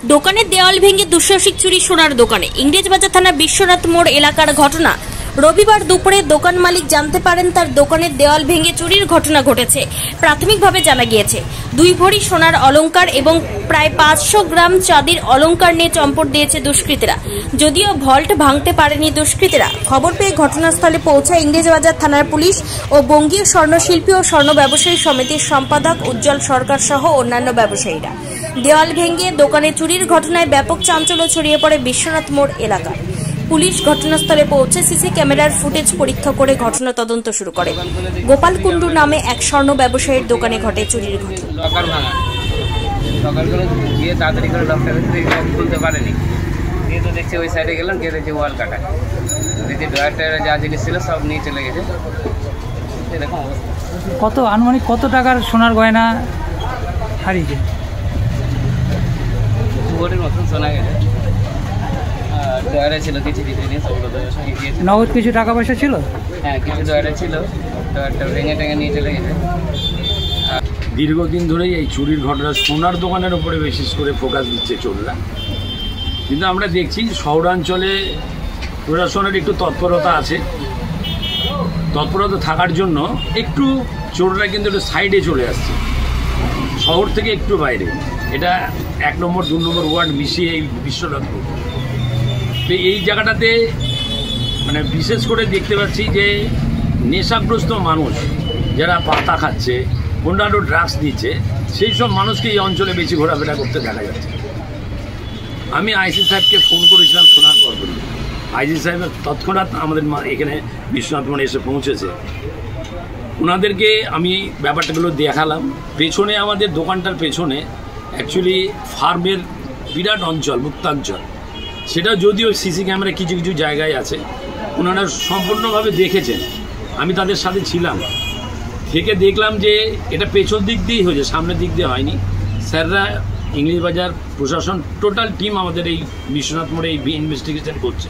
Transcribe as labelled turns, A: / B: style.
A: দোকানের দেওয়াল ভেঙে দুঃসাহসিক চুরি সোনার দোকানে। ইংরেজবাজার থানা বিশ্বনাথ মোড় এলাকার ঘটনা। রবিবার দুপুরে দোকান মালিক জানতে পারেন তার দোকানের দেওয়াল ভেঙে চুরির ঘটনা ঘটেছে। প্রাথমিকভাবে জানা গিয়েছে 2 ভরি সোনার অলংকার এবং প্রায় 500 গ্রাম চাঁদির অলংকার নিয়ে চম্পট দিয়েছে দুষ্কৃতীরা। যদিও ভল্ট ভাঙতে পারেনি দুষ্কৃতীরা। খবর পেয়ে ঘটনাস্থলে পৌঁছায় ইংরেজবাজার থানার পুলিশ ও বঙ্গীয় স্বর্ণশিল্পী ও স্বর্ণ ব্যবসায়ী সমিতির সম্পাদক উজ্জ্বল সরকার সহ অন্যান্য ব্যবসায়ীরা। দেওয়াল ভেঙে দোকানে চুরির ঘটনায় ব্যাপক চাঞ্চল্য ছড়িয়ে পড়ে বিশ্বনাথ মোড় এলাকায়। পুলিশ ঘটনাস্থলে পৌঁছে সিসি ক্যামেরার ফুটেজ পরীক্ষা করে ঘটনা তদন্ত শুরু করে। গোপাল কুন্ডু নামে এক স্বর্ণ ব্যবসায়ীর দোকানে ঘটে চুরির ঘটনা।
B: তাড়াতাড়ি করে খুলতে পারেনি, দিয়ে তো দেখছি ওই সাইডে গেলাম, গিয়ে দেখছি ওয়াল কাটা, দেখছি ড্রয়ার যা জিনিস ছিল সব নিয়ে চলে গেছে। এরকম অবস্থা।
C: কত আনুমানিক কত টাকার সোনার গয়না হারিয়েছে?
B: 2 ভরির মতন সোনা গেছে। ড্রয়ারে ছিল কিছু নিয়ে সবগুলো
C: নগদ কিছু টাকা পয়সা ছিল?
B: হ্যাঁ, কিছু ড্রয়ারে ছিল, ড্রয়ারটা ভেঙে টেঙে নিয়ে চলে গেছে।
D: দীর্ঘদিন ধরেই এই চুরির ঘটনা সোনার দোকানের উপরে বিশেষ করে ফোকাস দিচ্ছে চোররা, কিন্তু আমরা দেখছি শহরাঞ্চলে প্রশাসনের একটু তৎপরতা আছে। তৎপরতা থাকার জন্য একটু চোররা কিন্তু একটু সাইডে চলে আসছে, শহর থেকে একটু বাইরে। এটা 1 নম্বর 2 নম্বর ওয়ার্ড মিশিয়ে এই বিশ্বনাথপুর। তো এই জায়গাটাতে মানে বিশেষ করে দেখতে পাচ্ছি যে নেশাগ্রস্ত মানুষ যারা পাতা খাচ্ছে, অন্যান্য ড্রাগস দিচ্ছে, সেই সব মানুষকে এই অঞ্চলে বেশি ঘোরাফেরা করতে দেখা যাচ্ছে। আমি আইসি সাহেবকে ফোন করেছিলাম শোনার পর বলি, আইসি সাহেব তৎক্ষণাৎ আমাদের এখানে বিশ্বনাথ মোড়ে এসে পৌঁছেছে। ওনাদেরকে আমি ব্যাপারটাগুলো দেখালাম। পেছনে আমাদের দোকানটার পেছনে অ্যাকচুয়ালি ফার্মের বিরাট অঞ্চল, মুক্তাঞ্চল, সেটা যদিও সিসি ক্যামেরা কিছু কিছু জায়গায় আছে, ওনারা সম্পূর্ণভাবে দেখেছেন। আমি তাদের সাথে ছিলাম, থেকে দেখলাম যে এটা পেছন দিক দিয়েই হয়েছে, সামনের দিক দিয়ে হয়নি। স্যাররা ইংরেজবাজার প্রশাসন টোটাল টিম আমাদের এই বিশ্বনাথ মোড়ে এই ইনভেস্টিগেশন করছে।